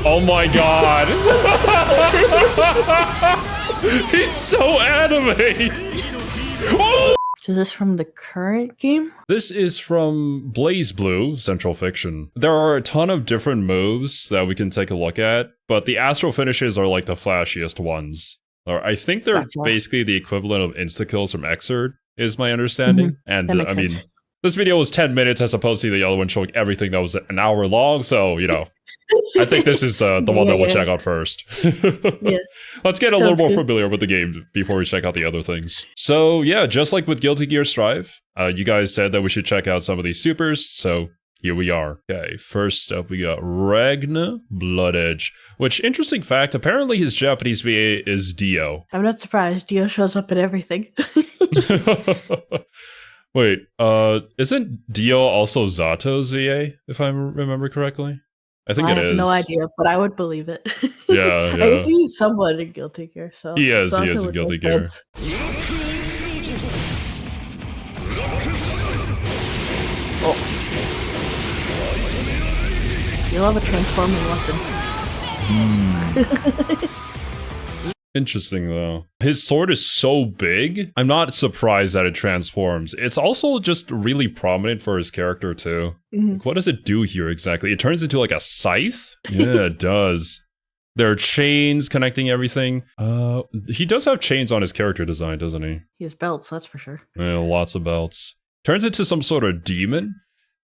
Oh my god! He's so anime! Oh! Is this from the current game? This is from BlazBlue, Centralfiction. There are a ton of different moves that we can take a look at, but the Astral finishes are like the flashiest ones. Or I think they're basically the equivalent of insta-kills from Xrd, is my understanding. And I mean, this video was 10 minutes as opposed to the other one showing everything that was an hour long, so, you know, I think this is the one that we'll check out first. Let's get a little more familiar with the game before we check out the other things. So yeah, just like with Guilty Gear Strive, you guys said that we should check out some of these supers, so here we are. Okay, first up we got Ragna Blood Edge, which, interesting fact, apparently his Japanese VA is Dio. I'm not surprised, Dio shows up in everything. Wait, isn't Dio also Zato's VA, if I remember correctly? I think it is. I have no idea, but I would believe it. Yeah. I think he's somewhat in Guilty Gear, so... He is in Guilty Gear. Oh. You'll have a transforming weapon. Interesting, though. His sword is so big, I'm not surprised that it transforms. It's also just really prominent for his character, too. Like, what does it do here, exactly? It turns into, like, a scythe? Yeah, it does. There are chains connecting everything. He does have chains on his character design, doesn't he? He has belts, that's for sure. Yeah, lots of belts. Turns into some sort of demon?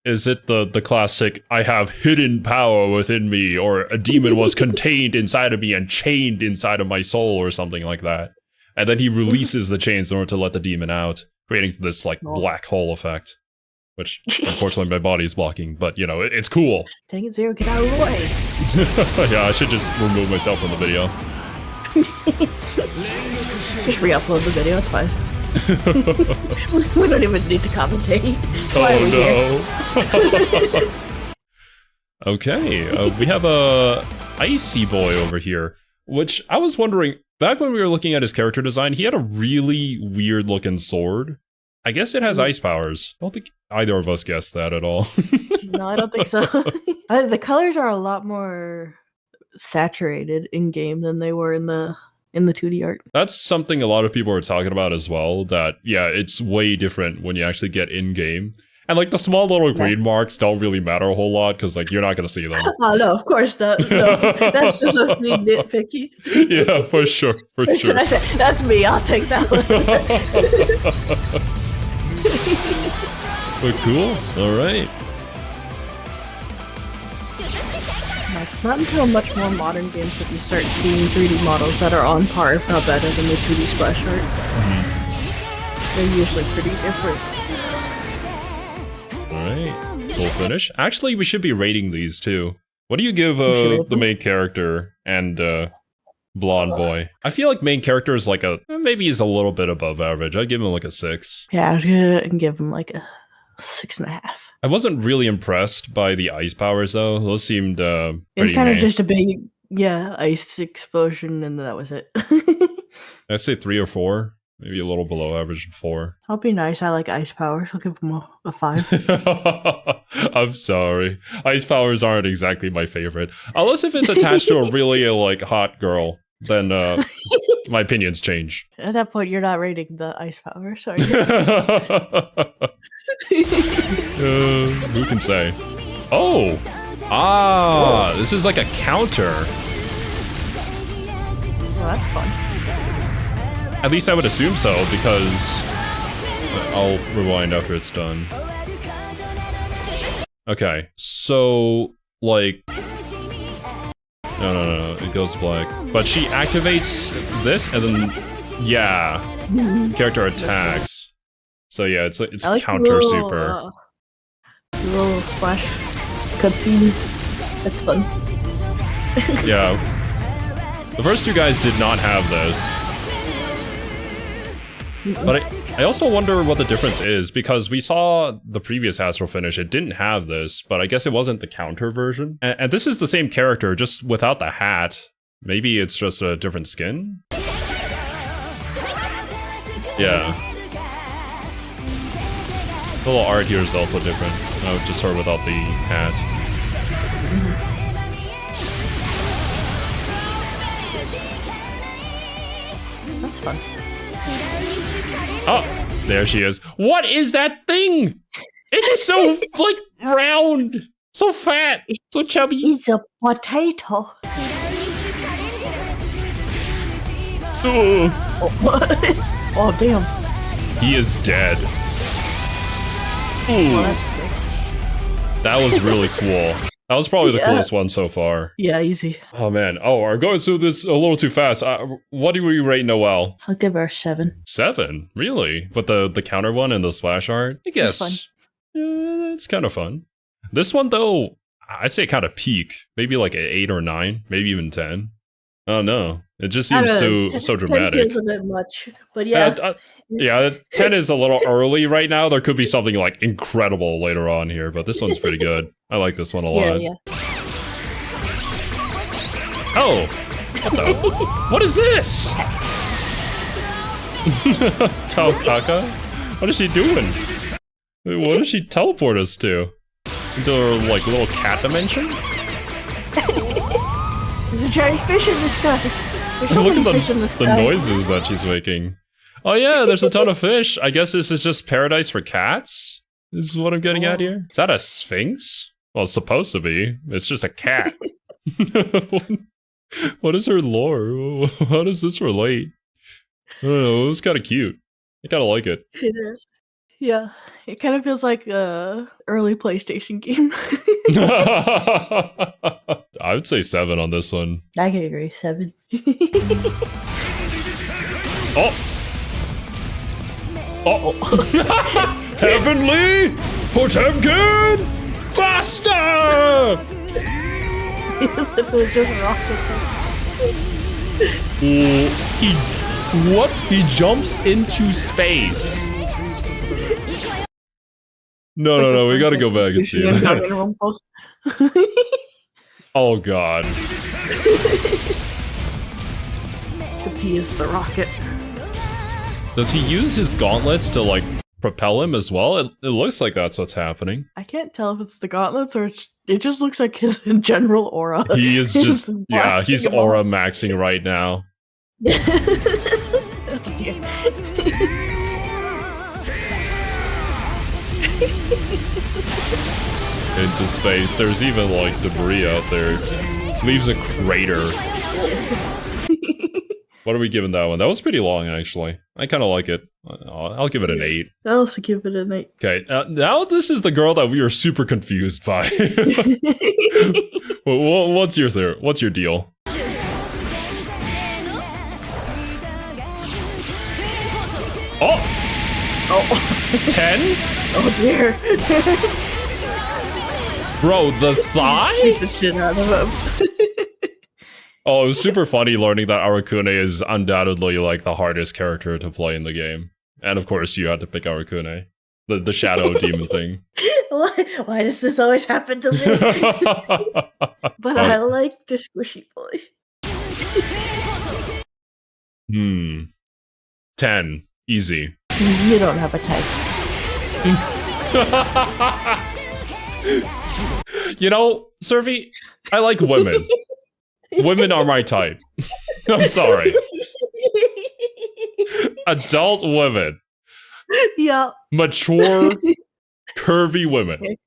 Is it the classic, I have hidden power within me, or a demon was contained inside of me and chained inside of my soul, or something like that? And then he releases the chains in order to let the demon out, creating this, like, black hole effect. Which, unfortunately, my body's blocking, but, you know, it's cool. Dang it, Zero, get out of the way! Yeah, I should just remove myself from the video. Just re-upload the video, it's fine. We don't even need to commentate. Oh no. Okay, we have a Icy Boy over here, which I was wondering, back when we were looking at his character design, he had a really weird looking sword. I guess it has ice powers. I don't think either of us guessed that at all. No, I don't think so. The colors are a lot more saturated in game than they were in the 2D art. That's something a lot of people are talking about as well, that, yeah, it's way different when you actually get in-game. And, like, the small little green marks don't really matter a whole lot, because, like, you're not going to see them. Oh, no, of course not. No, that's just us being nitpicky. Yeah, for sure, for sure. I say, that's me, I'll take that one. But cool, alright. It's not until much more modern games that you start seeing 3D models that are on par, if not better, than the 2D splash art. They're usually pretty different. Alright, full finish. Actually, we should be rating these too. What do you give the main character and Blonde Boy? I feel like main character is like maybe he's a little bit above average. I'd give him like a 6. Yeah, I was gonna give him like a 6.5. I wasn't really impressed by the ice powers though. Those seemed it's kind of just a big ice explosion, and that was it. I'd say 3 or 4, maybe a little below average 4. I'll be nice. I like ice powers. I'll give them a 5. I'm sorry, ice powers aren't exactly my favorite, unless if it's attached to a really like hot girl. Then my opinions change. At that point, you're not rating the ice power. Sorry. Who can say? Oh! This is like a counter. Well, that's fun. At least I would assume so, because I'll rewind after it's done. Okay, so, like... No, it goes black. But she activates this, and then, yeah, character attacks. So yeah, it's like counter super. Little splash cutscene. That's fun. Yeah. The first two guys did not have this. But I also wonder what the difference is, because we saw the previous Astral finish, it didn't have this, but I guess it wasn't the counter version. And this is the same character, just without the hat. Maybe it's just a different skin? Yeah. The little art here is also different. Oh, just her without the hat. fun. Oh, there she is. What is that thing? It's so, like, round. So fat. So chubby. It's a potato. Oh, damn. He is dead. Oh, that was really cool. That was probably the coolest one so far. Yeah, easy. Oh, man. Oh, I'm going through this a little too fast. What do we rate Noelle? I'll give her a 7. 7? Really? But the counter one and the splash art? I guess. It's kind of fun. This one, though, I'd say kind of peak. Maybe like an 8 or 9. Maybe even 10. Oh, no. It just seems so dramatic. 10 feels a bit much. But yeah. Yeah, 10 is a little early right now. There could be something like incredible later on here, but this one's pretty good. I like this one a lot. Yeah. Oh, what the? What is this? Taokaka? What is she doing? What does she teleport us to? Into her like little cat dimension? There's a giant fish in the sky. Look at the noises that she's making. Oh yeah, there's a ton of fish. I guess this is just paradise for cats? This is what I'm getting at here. Is that a sphinx? Well, it's supposed to be. It's just a cat. What is her lore? How does this relate? I don't know, it was kind of cute. I kind of like it. It is. Yeah, it kind of feels like a early PlayStation game. I would say 7 on this one. I can agree, 7. Oh! Heavenly Potemkin! Faster! He jumps into space. No, we gotta go back and see it. Oh god. The T is the rocket. Does he use his gauntlets to, like, propel him as well? It looks like that's what's happening. I can't tell if it's the gauntlets or it just looks like his general aura. He is just, yeah, he's aura maxing right now. Into space. There's even, like, debris out there. Leaves a crater. What are we giving that one? That was pretty long, actually. I kind of like it. I'll give it an 8. I'll also give it an 8. Okay, now this is the girl that we are super confused by. What's your deal? Oh! 10? Oh dear. Bro, the thigh? Beat the shit out of him. Oh, it was super funny learning that Arakune is undoubtedly, like, the hardest character to play in the game. And of course, you had to pick Arakune. The shadow demon thing. Why does this always happen to me? But I like the squishy boy. 10. Easy. You don't have a type. You know, Survey, I like women. Women are my type. I'm sorry. Adult women. Yeah. Mature, curvy women.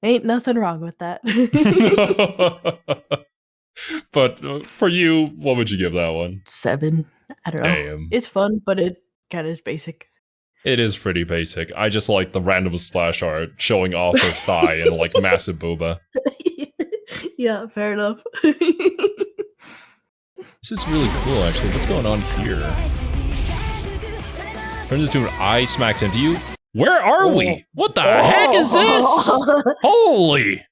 Ain't nothing wrong with that. But for you, what would you give that one? 7. I don't know. Damn. It's fun, but it kind of is basic. It is pretty basic. I just like the random splash art showing off her thigh and like massive booba. Yeah, fair enough. This is really cool, actually. What's going on here? Turns into an eye, smacks into you. Where are we? What the heck is this? Holy!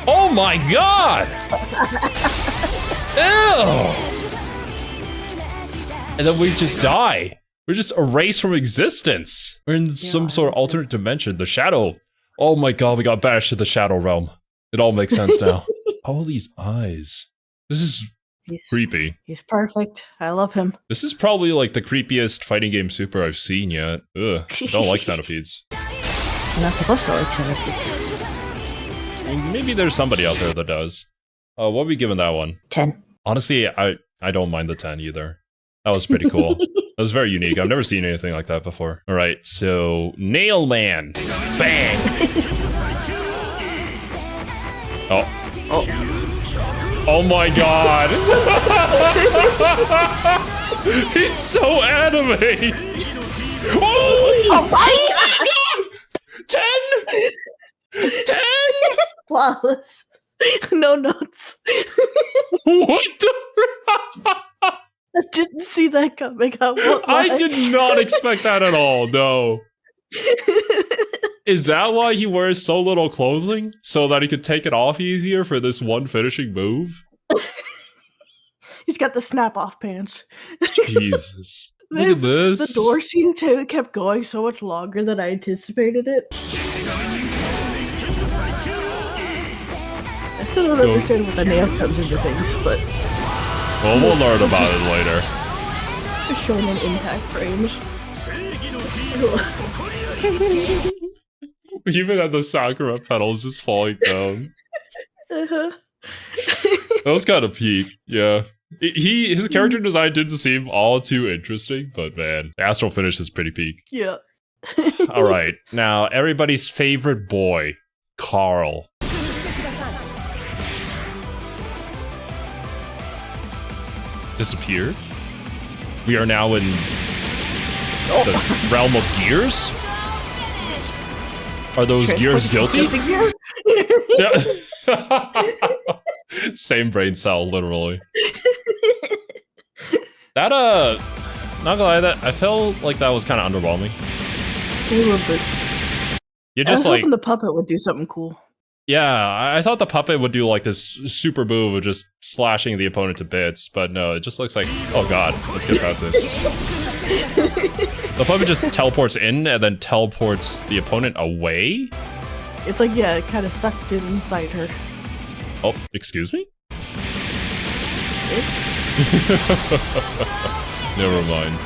Oh my god! Ew! And then we just die. We're just erased from existence. We're in some sort of alternate dimension. The shadow. Oh my god, we got banished to the shadow realm. It all makes sense now. All these eyes. This is creepy. He's perfect. I love him. This is probably like the creepiest fighting game super I've seen yet. Ugh, I don't like centipedes. I'm not supposed to like centipedes. Maybe there's somebody out there that does. What are we giving that one? 10. Honestly, I don't mind the 10 either. That was pretty cool. That was very unique. I've never seen anything like that before. All right, so Nail Man. Bang! Oh. Oh my god! He's so anime! Oh my god! 10! 10! Flawless. No notes. What the? I didn't see that coming. I did not expect that at all, no. Is that why he wears so little clothing? So that he could take it off easier for this one finishing move? He's got the snap-off pants. Jesus. Look at this. The door scene too kept going so much longer than I anticipated it. I still don't understand what the nail comes into things, but... Well, we'll learn about it later. Showing in impact frames. Even at the Sakura pedals just falling down. That was kind of peak, yeah. His character design didn't seem all too interesting, but man, Astral finish is pretty peak. Yeah. Alright, now everybody's favorite boy, Carl. Disappeared? We are now in the realm of gears? Are those gears guilty? Yeah. Same brain cell, literally. That, not gonna lie, that I felt like that was kind of underwhelming. A little bit. You're just I was like... hoping the puppet would do something cool. Yeah, I thought the puppet would do like this super move of just slashing the opponent to bits, but no, it just looks like, oh god, let's get past this. The puppet just teleports in and then teleports the opponent away? It's like, yeah, it kind of sucked it inside her. Oh, excuse me? Never mind.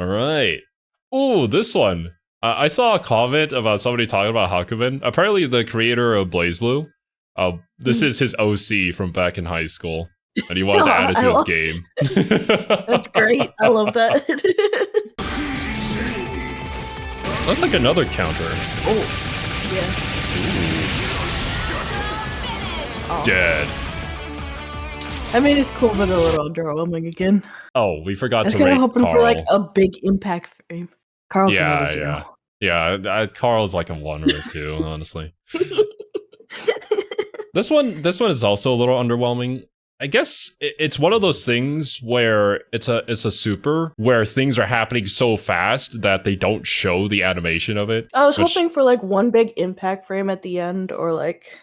Alright. Ooh, this one. I saw a comment about somebody talking about Hakumen. Apparently the creator of BlazBlue, this is his OC from back in high school. And he wanted to add it to his game. That's great. I love that. That's like another counter. Oh, yeah. Oh. Dead. I mean, it's cool, but a little underwhelming again. Oh, we forgot to rate I was kind of hoping Carl. for like a big impact frame. Carl Yeah, Carl's like a 1 or a 2, honestly. This one is also a little underwhelming. I guess it's one of those things where it's a super where things are happening so fast that they don't show the animation of it. I was hoping for like one big impact frame at the end, or like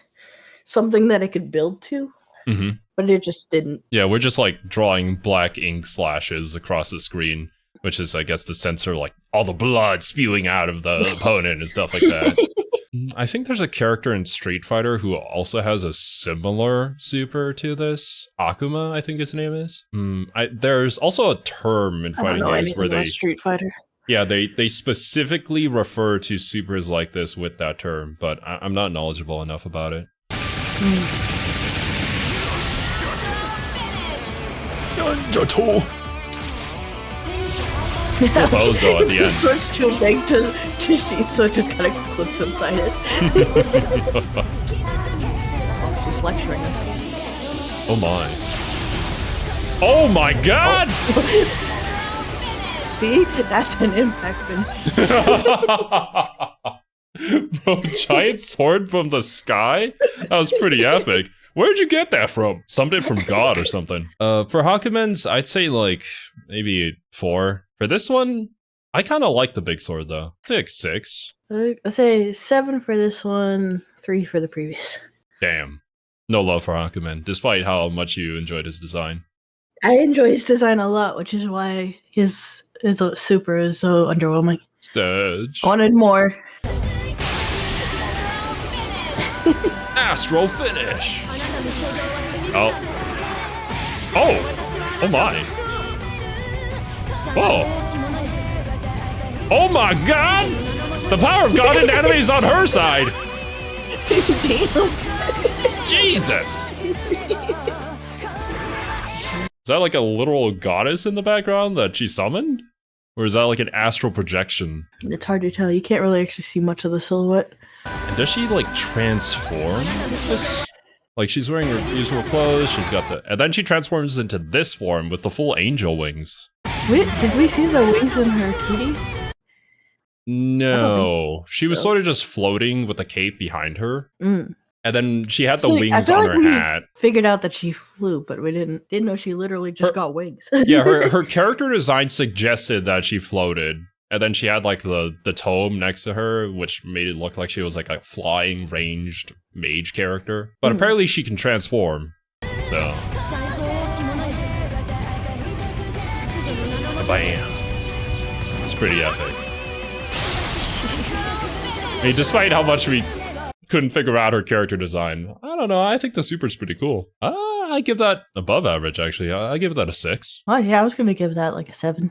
something that it could build to. Mm-hmm. But it just didn't. Yeah, we're just like drawing black ink slashes across the screen, which is, I guess, to censor like all the blood spewing out of the opponent and stuff like that. I think there's a character in Street Fighter who also has a similar super to this. Akuma, I think his name is. There's also a term in fighting games where they Street Fighter. Yeah, they specifically refer to supers like this with that term, but I'm not knowledgeable enough about it. Bozo at the end. The sword's too big to sheath, so it just kind of clips inside it. She's lecturing us. Oh my. Oh my god! Oh. See? That's an impact finish. Bro, giant sword from the sky? That was pretty epic. Where'd you get that from? Something from God or something. For Hakumen's, I'd say like maybe 4. For this one, I kind of like the big sword though. I'd say like 6. I'd say 7 for this one, 3 for the previous. Damn. No love for Hakumen, despite how much you enjoyed his design. I enjoy his design a lot, which is why his super is so underwhelming. Stage. I wanted more. Astral finish. Oh. Oh. Oh my. Whoa. Oh my god! The power of God in anime is on her side! Damn. Jesus! Is that like a literal goddess in the background that she summoned? Or is that like an astral projection? It's hard to tell. You can't really actually see much of the silhouette. And does she like transform with this? Like she's wearing her usual clothes, she's got the... And then she transforms into this form with the full angel wings. Wait, did we see the wings in her 2D? No. She was sort of just floating with the cape behind her. Mm. And then she had the wings on her hat. Figured out that she flew, but we didn't know she literally just got wings. Yeah, her character design suggested that she floated. And then she had like the tome next to her, which made it look like she was like a flying ranged mage character. But apparently she can transform. So. Bam. It's pretty epic. I mean, despite how much we couldn't figure out her character design, I don't know, I think the super's pretty cool. I give that above average, actually. I give that a 6. Oh, yeah, I was going to give that like a 7.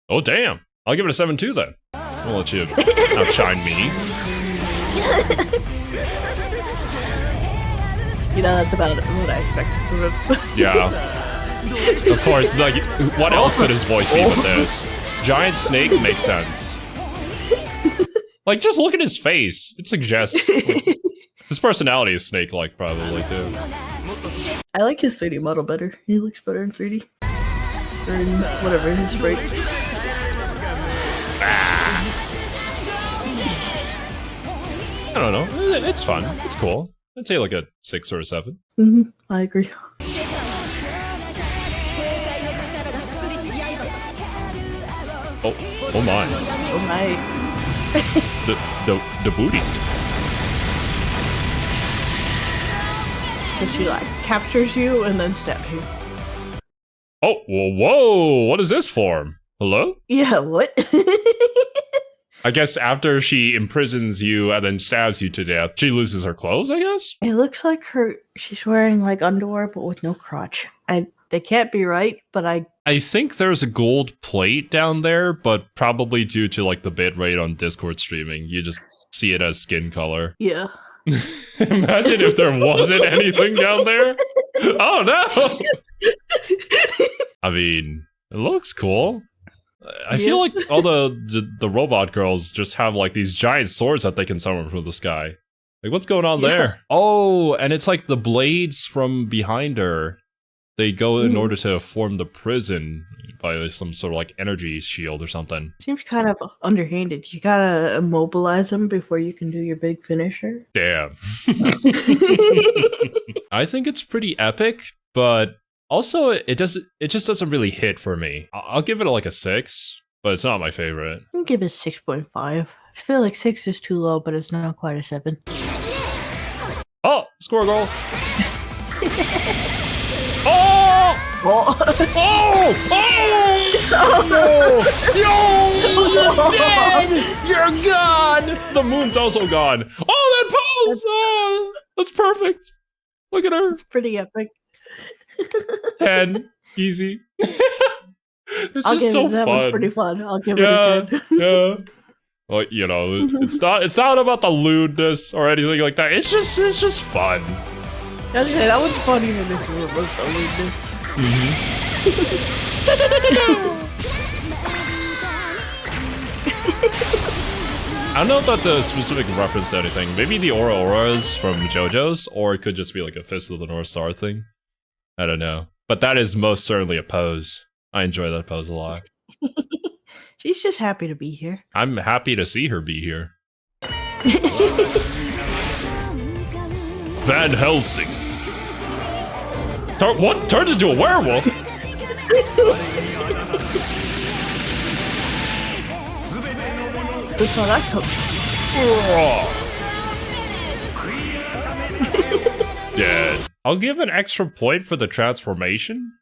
Oh, damn. I'll give it a 7 too then. I'll let you outshine me. You know, that's about what I expected from him. Yeah. Of course, like, what else could his voice be but this? Giant snake makes sense. Like, just look at his face. It suggests... Like, his personality is snake-like, probably, too. I like his 3D model better. He looks better in 3D. Or in whatever, his sprite. I don't know. It's fun. It's cool. I'd say like a 6 or a 7. I agree. Oh my. Oh my. The booty. And she like captures you and then stabs you. Oh, whoa, what is this form? Hello? Yeah, what? I guess after she imprisons you and then stabs you to death, she loses her clothes, I guess? It looks like she's wearing like underwear but with no crotch. They can't be right, but I think there's a gold plate down there, but probably due to like the bitrate on Discord streaming, you just see it as skin color. Yeah. Imagine if there wasn't anything down there. Oh no! I mean, it looks cool. I feel like all the robot girls just have like these giant swords that they can summon from the sky. Like, what's going on there? Oh, and it's like the blades from behind her. They go in order to form the prison by some sort of like energy shield or something. Seems kind of underhanded. You gotta immobilize them before you can do your big finisher. Damn. I think it's pretty epic, but also it just doesn't really hit for me. I'll give it like a 6, but it's not my favorite. I'll give it 6.5. I feel like 6 is too low, but it's not quite a 7. Oh, score goal. Oh! Oh! Oh! Oh! No! You're dead! You're gone! The moon's also gone. Oh, that pose! Oh, that's perfect. Look at her. It's pretty epic. 10. Easy. It's I'll just give so it, that fun. one's pretty fun. I'll give it a 10. Yeah. Well, you know, it's not about the lewdness or anything like that. It's just fun. That one's fun even if you remove the lewdness. I don't know if that's a specific reference to anything. Maybe the Aura Auras from JoJo's, or it could just be like a Fist of the North Star thing. I don't know. But that is most certainly a pose. I enjoy that pose a lot. She's just happy to be here. I'm happy to see her be here. Van Helsing. What? Turns into a werewolf? We saw that come. Dead. I'll give an extra point for the transformation,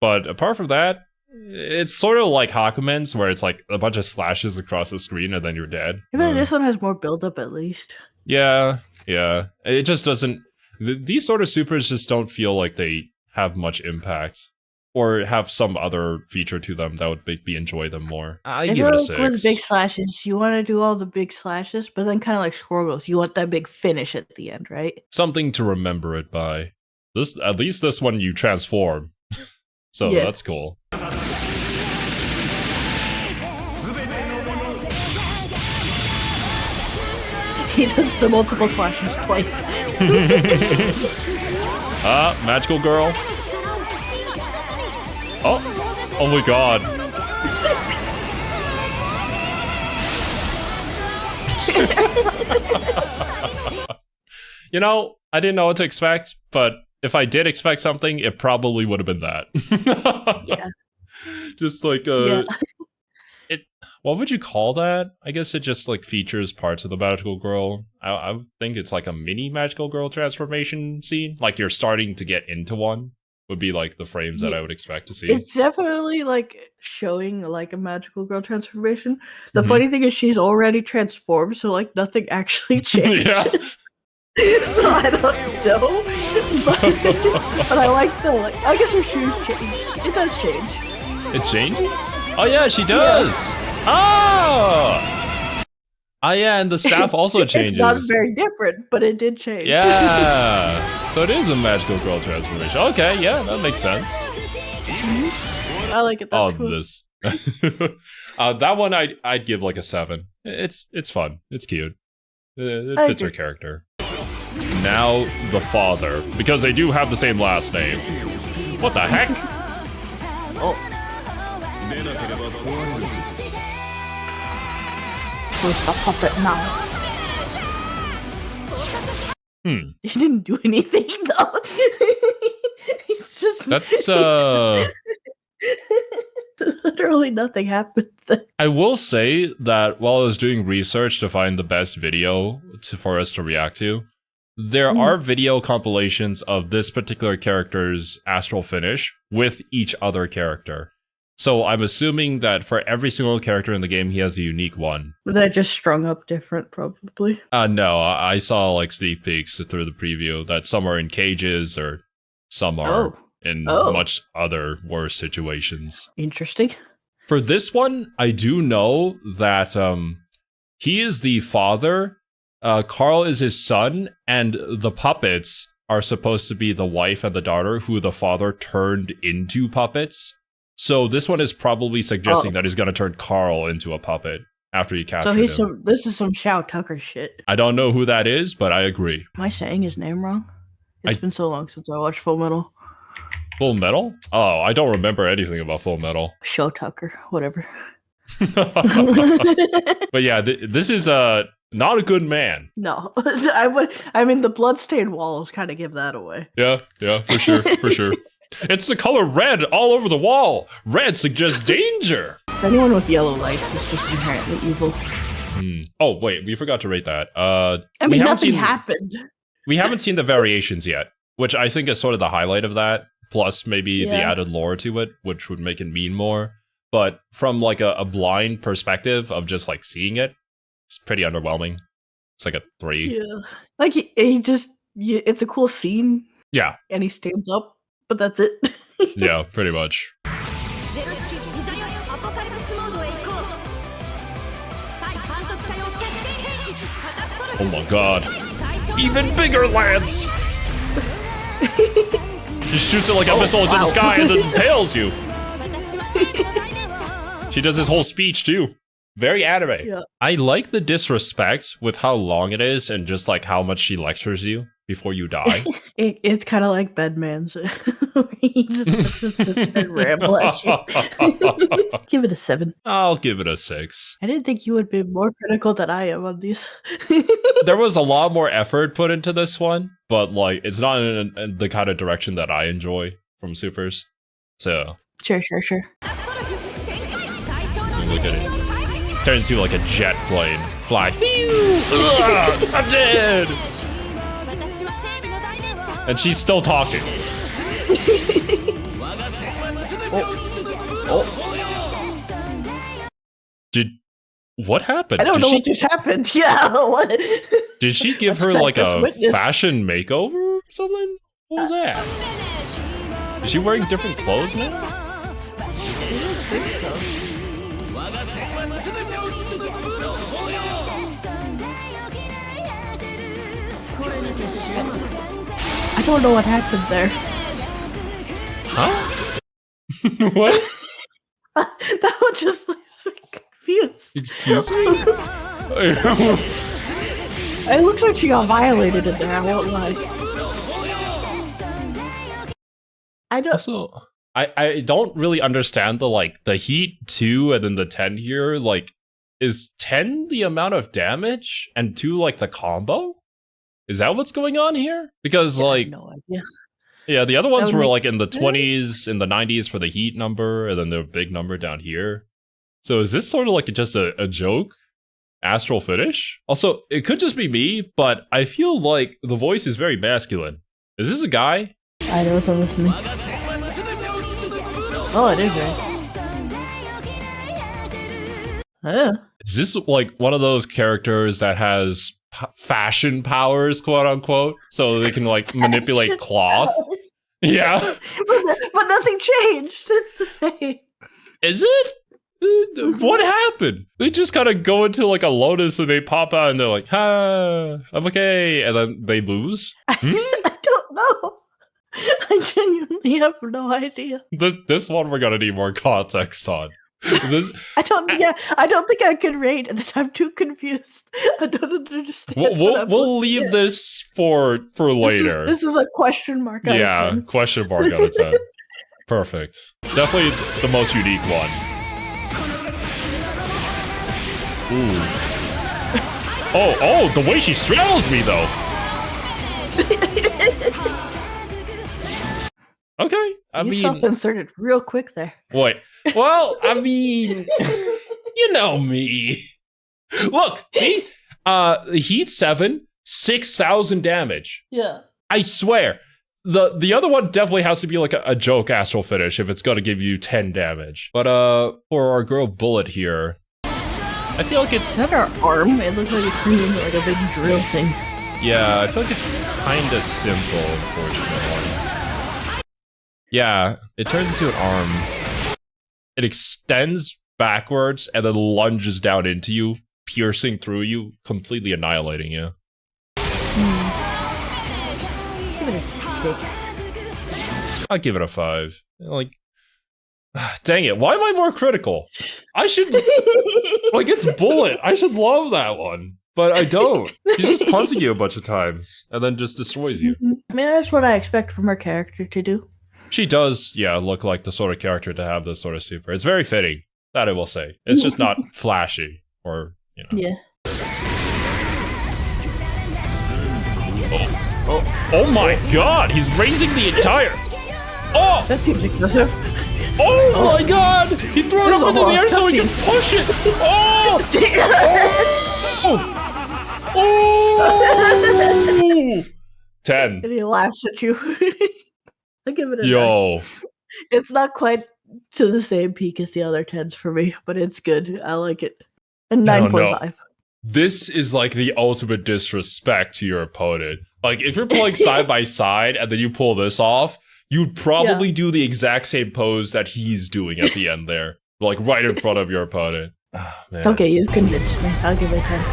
but apart from that, it's sort of like Hakumen's, where it's like a bunch of slashes across the screen and then you're dead. I feel like this one has more build-up at least. Yeah. It just doesn't... These sort of supers just don't feel like they have much impact. Or have some other feature to them that would make me enjoy them more. I give it a 6. With big slashes, you want to do all the big slashes, but then kind of like Squirrel Girls, you want that big finish at the end, right? Something to remember it by. At least this one you transform. So that's cool. He does the multiple slashes twice. Magical girl. Oh my god. You know, I didn't know what to expect, but if I did expect something, it probably would have been that. Yeah. Just like what would you call that? I guess it just like features parts of the magical girl. I think it's like a mini magical girl transformation scene. Like you're starting to get into one would be like the frames that I would expect to see. It's definitely like showing like a magical girl transformation. The funny thing is she's already transformed, so like nothing actually changed. Yeah. So I don't know. But I like the I guess her shoes change. It does change. It changes? Oh yeah, she does! Yeah. Oh yeah, and the staff also changes. It's not very different, but it did change. Yeah. So it is a magical girl transformation. Okay, yeah, that makes sense. I like it. That's cool. This. That one I'd give like a 7. It's fun. It's cute. It fits her character. Now the father, because they do have the same last name. What the heck? Oh. Where's the puppet now? He didn't do anything though. He's just that's literally nothing happened there. I will say that while I was doing research to find the best video for us to react to, there are video compilations of this particular character's astral finish with each other character. So I'm assuming that for every single character in the game, he has a unique one. But that just strung up different, probably. No, I saw like sneak peeks through the preview that some are in cages or some are in much other worse situations. Interesting. For this one, I do know that he is the father, Carl is his son, and the puppets are supposed to be the wife and the daughter who the father turned into puppets. So this one is probably suggesting that he's going to turn Carl into a puppet after he captured him. This is some Shao Tucker shit. I don't know who that is, but I agree. Am I saying his name wrong? It's been so long since I watched Full Metal. Full Metal? Oh, I don't remember anything about Full Metal. Shao Tucker, whatever. But yeah, this is not a good man. No, I mean, the bloodstained walls kind of give that away. Yeah, for sure, for sure. It's the color red all over the wall. Red suggests danger. Anyone with yellow lights is just inherently evil. Oh, wait, we forgot to rate that. I mean, nothing happened. We haven't seen the variations yet, which I think is sort of the highlight of that. Plus, maybe the added lore to it, which would make it mean more. But from like a blind perspective of just like seeing it, it's pretty underwhelming. It's like a 3. Yeah, like he just it's a cool scene. Yeah, and he stands up. But that's it. Yeah, pretty much. Oh my god. Even bigger lance! She shoots it like a missile into the sky and then impales you. She does this whole speech too. Very anime. Yeah. I like the disrespect with how long it is and just like how much she lectures you before you die. It's kind of like Bedman's. He just sits there and ramble at you. Give it a 7. I'll give it a 6. I didn't think you would be more critical than I am on these. There was a lot more effort put into this one, but like it's not in the kind of direction that I enjoy from Supers. So Sure. Look at it. Turns into like a jet plane. Fly. I'm dead! And she's still talking. What happened? I don't know what just happened. Yeah. What? Did she give her like a fashion makeover or something? What was that? Is she wearing different clothes now? I don't think so. I don't know what happened there. Huh? What? That one just leaves me confused. Excuse me? It looks like she got violated in there, I won't lie. I don't... Also, I don't really understand the heat 2 and then the 10 here. Like, is 10 the amount of damage and 2 like the combo? Is that what's going on here? Because I like, have no idea. Yeah, the other ones were like in the 20s, in the 90s for the heat number, and then the big number down here. So is this sort of like just a joke? Astral finish? Also, it could just be me, but I feel like the voice is very masculine. Is this a guy? I wasn't listening. Oh, it is, right? Is this like one of those characters that has fashion powers, quote unquote, so they can like manipulate cloth? Yeah. But nothing changed. It's the same. Is it? What happened? They just kind of go into like a lotus and they pop out and they're like, "Ha, I'm okay," and then they lose. I don't know. I genuinely have no idea. This one we're gonna need more context on. I don't think I can rate it. I'm too confused. I don't understand. We'll leave this for later. This is a question mark. Yeah, question mark out of 10. Perfect. Definitely the most unique one. Ooh. Oh, the way she straddles me though. Okay, I mean, self-inserted real quick there. Wait, well, I mean, you know me. Look, see, heat 7, 6,000 damage. Yeah, I swear. The other one definitely has to be like a joke astral finish if it's gonna give you 10 damage. But for our girl Bullet here, I feel like it's not her arm. It looks like it's creating like a big drill thing. Yeah, I feel like it's kind of simple, unfortunately. Yeah, it turns into an arm. It extends backwards and then lunges down into you, piercing through you, completely annihilating you. Give it a 6. I'll give it a 5. Like, dang it, why am I more critical? I should, like, it's Bullet. I should love that one. But I don't. She's just punching you a bunch of times and then just destroys you. I mean, that's what I expect from her character to do. She does, yeah, look like the sort of character to have this sort of super. It's very fitting, that I will say. It's just not flashy, or, you know. Yeah. Oh my god, he's raising the entire... Oh! That seems excessive. Oh my god! He throws it into the air so he can push it! Oh! Oh! 10. And he laughs at you. I give it a 9. It's not quite to the same peak as the other 10s for me, but it's good. I like it. And 9.5. This is like the ultimate disrespect to your opponent. Like, if you're playing side by side and then you pull this off, you'd probably do the exact same pose that he's doing at the end there. Like, right in front of your opponent. Oh, man. Okay, you've convinced me. I'll give it a 10.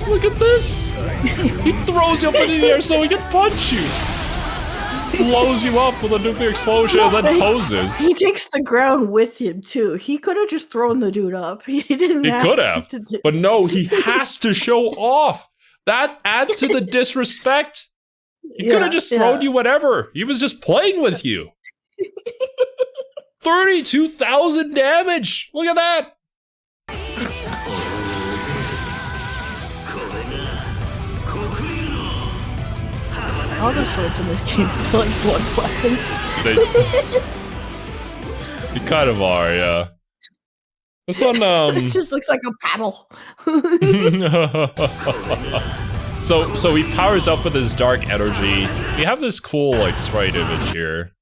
Look at this! He throws you up into the air so he can punch you! Blows you up with a nuclear explosion and then poses. He takes the ground with him, too. He could have just thrown the dude up. He didn't have could have. But no, he has to show off! That adds to the disrespect! He could have just thrown you whatever. He was just playing with you. 32,000 damage! Look at that! All the swords in this game feel like blood weapons. They kind of are, yeah. This one, it just looks like a paddle. So he powers up with his dark energy. We have this cool, like, sprite image here.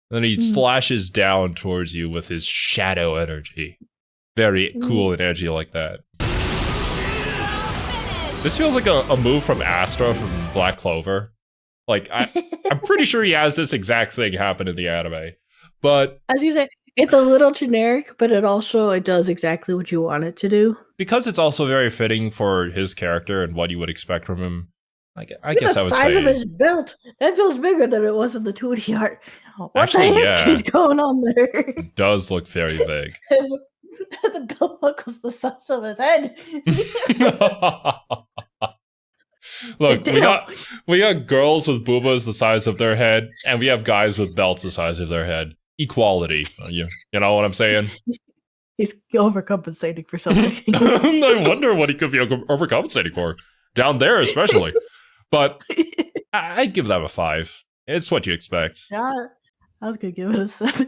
Then he slashes down towards you with his shadow energy. Very cool and edgy like that. This feels like a move from Astral from Black Clover. Like, I'm pretty sure he has this exact thing happen in the anime. But as you say, it's a little generic, but it does exactly what you want it to do. Because it's also very fitting for his character and what you would expect from him, I guess I would say... the size of his belt, that feels bigger than it was in the 2D art. What Actually, the heck is going on there? It does look very big. The belt buckle's the size of his head. Look, we got girls with boobas the size of their head, and we have guys with belts the size of their head. Equality. You know what I'm saying? He's overcompensating for something. I wonder what he could be overcompensating for. Down there, especially. But I'd give that a 5. It's what you expect. Yeah, I was gonna give it a 7.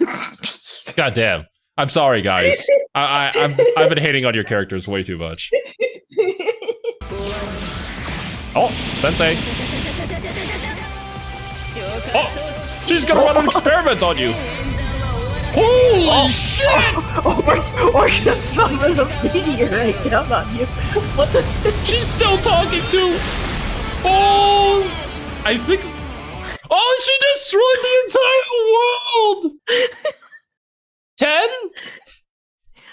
God damn. I'm sorry, guys. I've been hating on your characters way too much. Oh, Sensei. Oh, she's gonna run an experiment on you. Holy shit! Or just summon a meteorite down on you. What the? She's still talking to. Oh, I think. Oh, she destroyed the entire world. 10?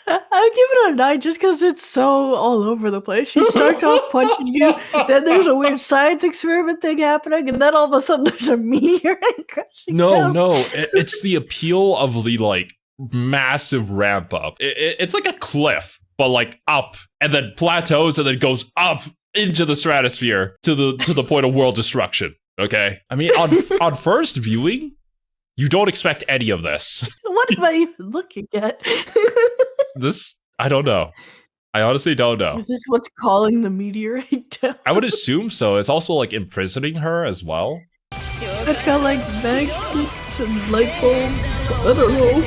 I'll give it a 9 just because it's so all over the place. She starts off punching you, then there's a weird science experiment thing happening, and then all of a sudden there's a meteorite crashing down. No, it's the appeal of the, like, massive ramp up. It's like a cliff, but, like, up, and then plateaus, and then goes up into the stratosphere to the point of world destruction, okay? I mean, on first viewing, you don't expect any of this. What am I even looking at? This, I don't know. I honestly don't know. Is this what's calling the meteorite down? I would assume so. It's also like imprisoning her as well. It's got like magnets and light bulbs. I don't know.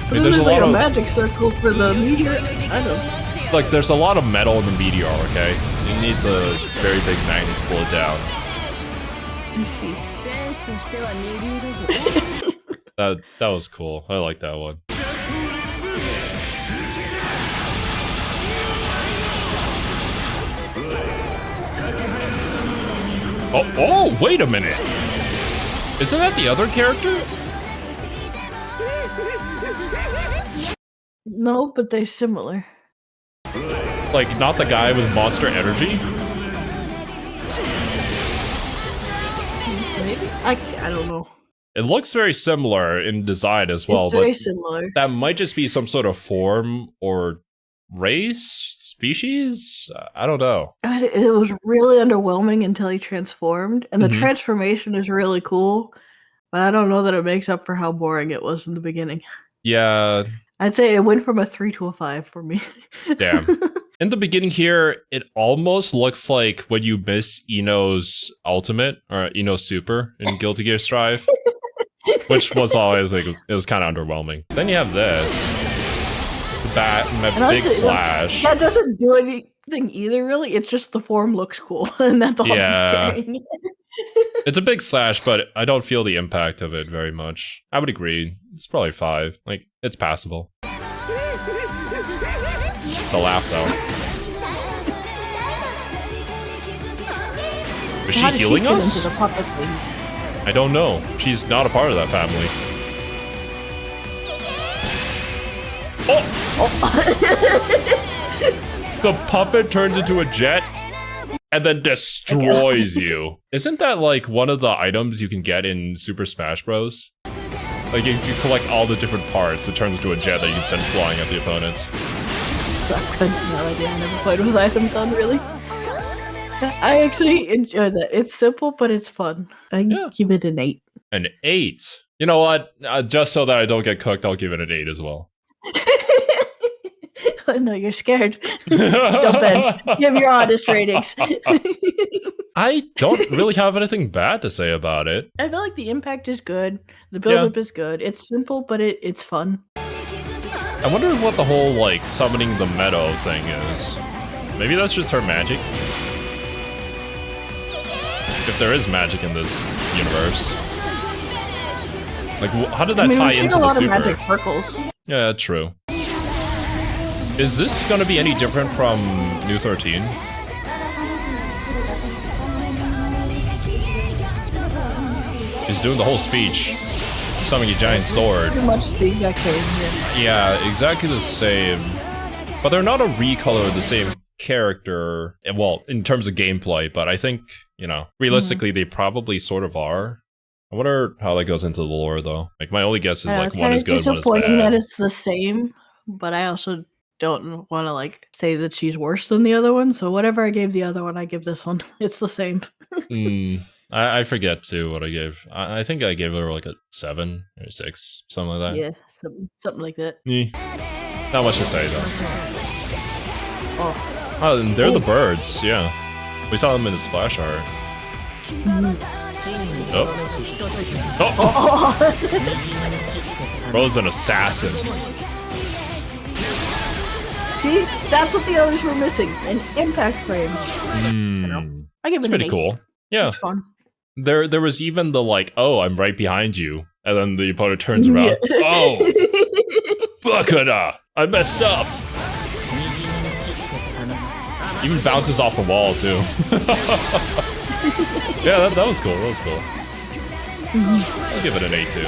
But There's a lot of magic circle for the meteor. I don't know. Like, there's a lot of metal in the meteor, okay? It needs a very big magnet to pull it down. You see. That was cool. I like that one. Oh, wait a minute. Isn't that the other character? No, but they're similar. Like, not the guy with monster energy? Maybe? I don't know. It looks very similar in design as well. It's very similar. That might just be some sort of form or race? Species? I don't know. It was really underwhelming until he transformed, and the transformation is really cool, but I don't know that it makes up for how boring it was in the beginning. Yeah. I'd say it went from a 3 to a 5 for me. Damn. In the beginning here, it almost looks like when you miss Ino's ultimate, or Ino's super in Guilty Gear Strive, which was always like, it was kind of underwhelming. Then you have this. That big slash. That doesn't do anything either, really. It's just the form looks cool, and that's all it's getting. It's a big slash, but I don't feel the impact of it very much. I would agree. It's probably 5. Like, it's passable. The laugh, though. Is she healing us? Into the puppet thing? I don't know. She's not a part of that family. Oh! The puppet turns into a jet and then destroys you. Isn't that like one of the items you can get in Super Smash Bros? Like if you collect all the different parts, it turns into a jet that you can send flying at the opponents. I have no idea. I never played with items on, really. I actually enjoy that. It's simple, but it's fun. I give it an 8. An 8? You know what? Just so that I don't get cooked, I'll give it an 8 as well. No, you're scared. Dump in. Give your honest ratings. I don't really have anything bad to say about it. I feel like the impact is good. The build-up is good. It's simple, but it's fun. I wonder what the whole, like, summoning the meadow thing is. Maybe that's just her magic? If there is magic in this universe. Like, how did that tie into the super? A lot of magic circles. Yeah, true. Is this gonna be any different from New 13? He's doing the whole speech, summoning a giant sword. Pretty much the exact same, yeah, exactly the same. But they're not a recolor of the same character, well, in terms of gameplay, but I think, you know, realistically, they probably sort of are. I wonder how that goes into the lore, though. Like, my only guess is, like, one is good, one is bad. That it's the same, but I also don't want to, like, say that she's worse than the other one, so whatever I gave the other one, I give this one. It's the same. I forget, too, what I gave. I think I gave her, like, a 7 or 6, something like that. Yeah, something like that. Not much to say, though. Oh, and they're the birds, yeah. We saw them in the splash art. Oh. Bro's an assassin. See, that's what the others were missing. An impact frame. You know, I give it pretty cool. Yeah. It's fun. There was even the, like, oh, I'm right behind you. And then the opponent turns around. Yeah. Oh! Bakura! I messed up! Even bounces off the wall, too. Yeah, that was cool. That was cool. I'll give it an A, too.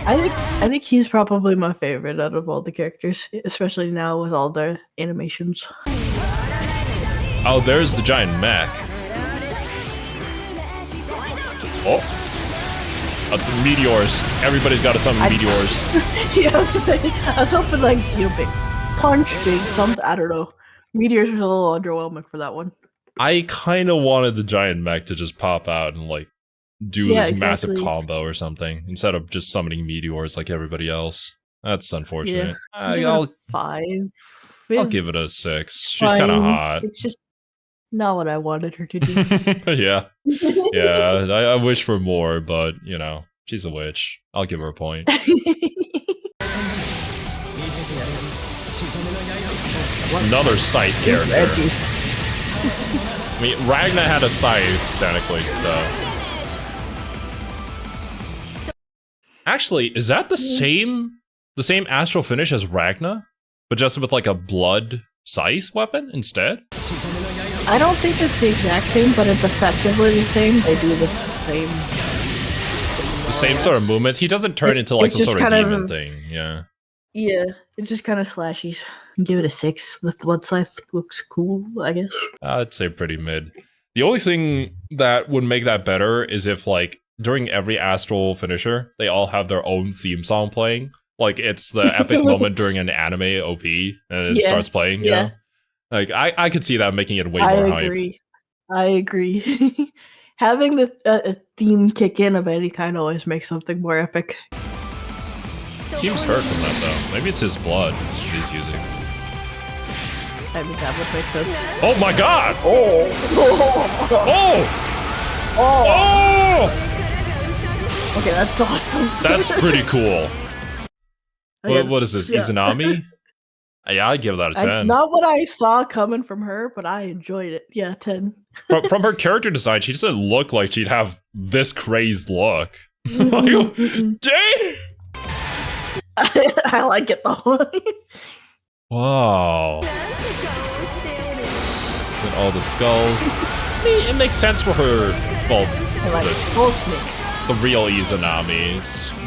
I think he's probably my favorite out of all the characters, especially now with all the animations. Oh, there's the giant mech. Oh. The meteors. Everybody's got to summon meteors. Yeah, I was hoping, like, you know, big punch, big something. I don't know. Meteors was a little underwhelming for that one. I kind of wanted the giant mech to just pop out and, like, do this massive combo or something instead of just summoning meteors like everybody else. That's unfortunate. Yeah. I'll 5. I'll give it a 6. She's kind of hot. It's just not what I wanted her to do. Yeah. Yeah, I wish for more, but, you know, she's a witch. I'll give her a point. Another scythe character. I mean, Ragna had a scythe, technically, so... Actually, is that the same Astral finish as Ragna? But just with, like, a blood scythe weapon instead? I don't think it's the exact same, but it's effectively the same. They do the same... The same sort of movements? He doesn't turn into, like, some sort of demon thing, yeah. Yeah, it's just kind of slashies. Give it a 6. The blood scythe looks cool, I guess. I'd say pretty mid. The only thing that would make that better is if, like, during every Astral finisher, they all have their own theme song playing. Like, it's the epic moment during an anime OP, and it starts playing, you know? Like, I could see that making it way more hype. I agree. Having the theme kick in of any kind always makes something more epic. Seems hurt from that, though. Maybe it's his blood he's using. I mean, that would make sense. Oh my god! Oh! Okay, that's awesome. That's pretty cool. What is this? Izanami? Yeah, I'd give that a 10. Not what I saw coming from her, but I enjoyed it. Yeah, 10. From her character design, she doesn't look like she'd have this crazed look. Like, dang! I like it though. Wow. And all the skulls. I mean, it makes sense for her. Well, like skull snakes. The real Izanami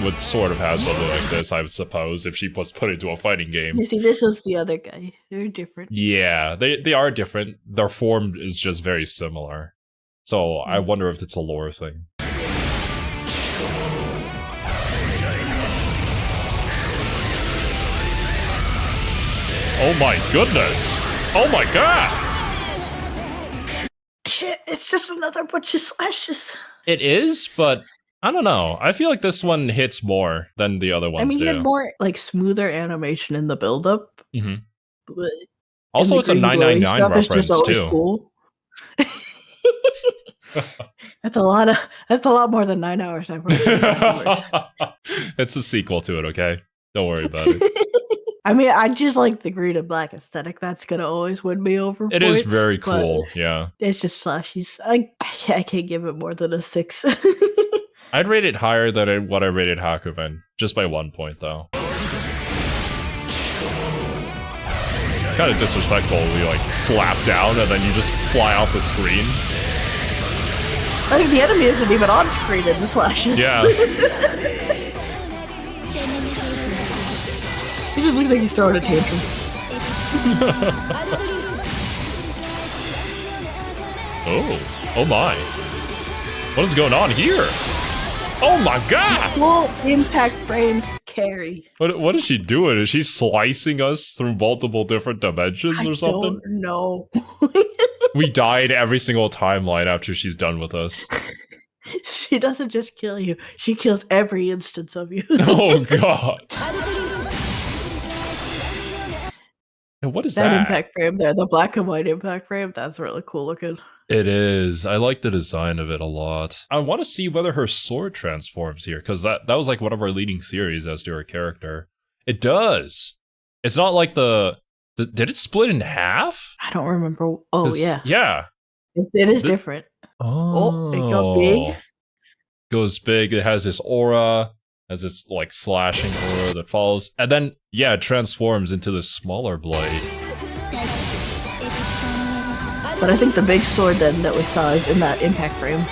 would sort of have something like this, I suppose, if she was put into a fighting game. You see, this was the other guy. They're different. Yeah, they are different. Their form is just very similar. So I wonder if it's a lore thing. Oh my goodness! Oh my god! Shit, it's just another bunch of slashes. It is, but I don't know. I feel like this one hits more than the other ones. I mean, you had more like smoother animation in the build-up. But also, it's a 999 reference too. Cool. That's a lot more than 9 hours. It's a sequel to it, okay? Don't worry about it. I mean, I just like the green and black aesthetic. That's gonna always win me over. It is very cool, yeah. It's just slashies. I can't give it more than a 6. I'd rate it higher than what I rated Hakumen, just by 1 point, though. Kind of disrespectful. We like slap down and then you just fly off the screen. I think the enemy isn't even on screen in the slashes. Yeah. He just looks like he's throwing a tantrum. Oh my. What is going on here? Oh my god! Full impact frames carry. What is she doing? Is she slicing us through multiple different dimensions or something? I don't know. We died every single timeline after she's done with us. She doesn't just kill you, she kills every instance of you. Oh god. And what is that? That impact frame there, the black and white impact frame, that's really cool looking. It is. I like the design of it a lot. I want to see whether her sword transforms here, because that was like one of our leading theories as to her character. It does. It's not like the did it split in half? I don't remember. Oh, yeah. Yeah. It is different. Oh, it got big. Goes big. It has this aura, has this like slashing aura that falls. And then, yeah, it transforms into this smaller blade. But I think the big sword then that we saw is in that impact frame.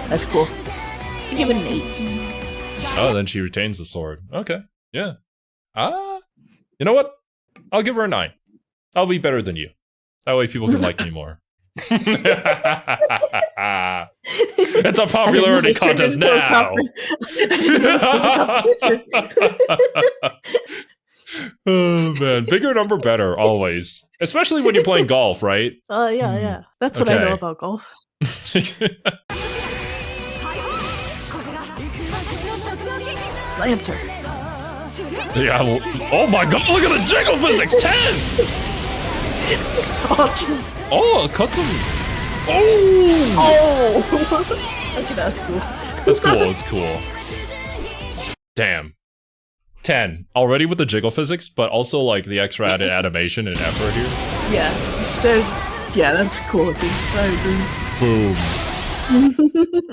That's cool. I give it an 8. Oh, then she retains the sword. Okay, yeah. You know what? I'll give her a 9. I'll be better than you. That way people can like me more. It's a popularity contest now! Oh man, bigger number better, always. Especially when you're playing golf, right? Yeah. That's what I know about golf. Lancer. Yeah, well, oh my god, look at the jiggle physics! 10! Oh, custom. Oh! Okay, that's cool. That's cool, it's cool. Damn. 10. Already with the jiggle physics, but also like the extra added animation and effort here. Yeah, that's cool looking. I agree. Boom.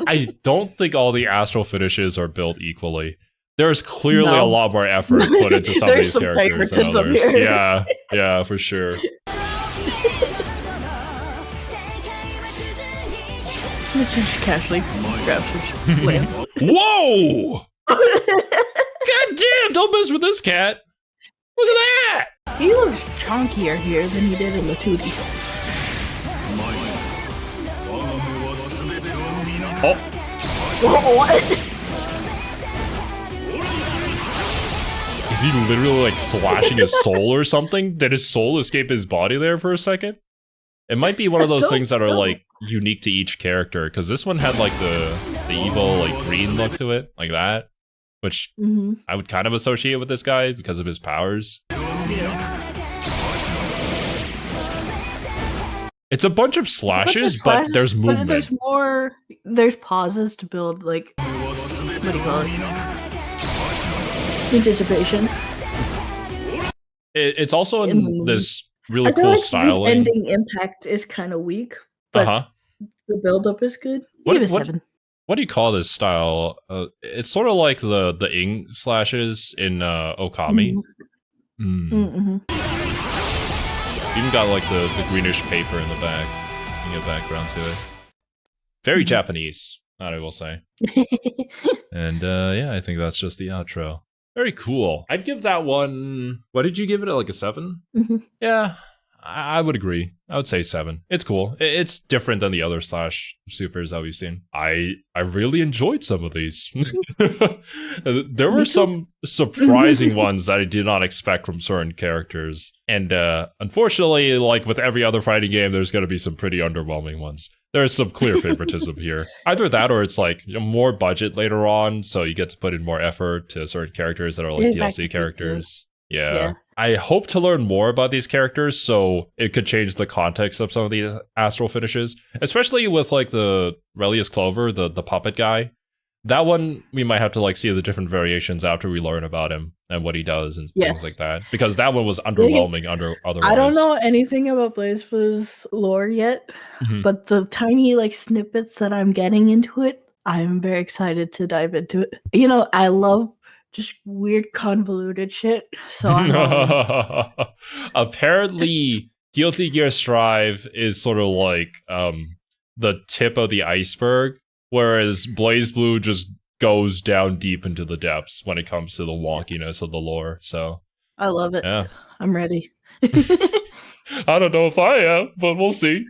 I don't think all the Astral finishes are built equally. There's clearly a lot more effort put into some of these characters than others. Here. Yeah, for sure. Just casually grabs her lance. Whoa! God damn, don't mess with this cat. Look at that! He looks chunkier here than he did in the 2D. Oh. What? Is he literally like slashing his soul or something? Did his soul escape his body there for a second? It might be one of those things that are like unique to each character, because this one had like the evil like green look to it, like that. Which I would kind of associate with this guy because of his powers. It's a bunch of slashes, but there's movement. But there's pauses to build, like, what do you call it? Anticipation. It's also in this really cool styling. The ending impact is kind of weak, but the build-up is good. Give it a 7. What do you call this style? It's sort of like the ink slashes in Okami. Even got like the greenish paper in the back, giving a background to it. Very Japanese, that I will say. And yeah, I think that's just the outro. Very cool. I'd give that one. What did you give it? Like a 7? Yeah. I would agree. I would say 7. It's cool. It's different than the other slash supers that we've seen. I really enjoyed some of these. There were some surprising ones that I did not expect from certain characters. And unfortunately, like with every other fighting game, there's going to be some pretty underwhelming ones. There's some clear favoritism here. Either that or it's like more budget later on, so you get to put in more effort to certain characters that are like DLC characters. Yeah. I hope to learn more about these characters so it could change the context of some of the Astral finishes, especially with like the Relius Clover, the puppet guy. That one, we might have to like see the different variations after we learn about him and what he does and things like that. Because that one was underwhelming otherwise. I don't know anything about BlazBlue's lore yet, but the tiny like snippets that I'm getting into it, I'm very excited to dive into it. You know, I love just weird convoluted shit. So apparently Guilty Gear Strive is sort of like the tip of the iceberg, whereas BlazBlue just goes down deep into the depths when it comes to the wonkiness of the lore. So I love it. Yeah. I'm ready. I don't know if I am, but we'll see.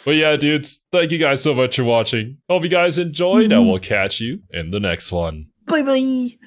But yeah, dudes, thank you guys so much for watching. Hope you guys enjoyed, and we'll catch you in the next one. Bye bye.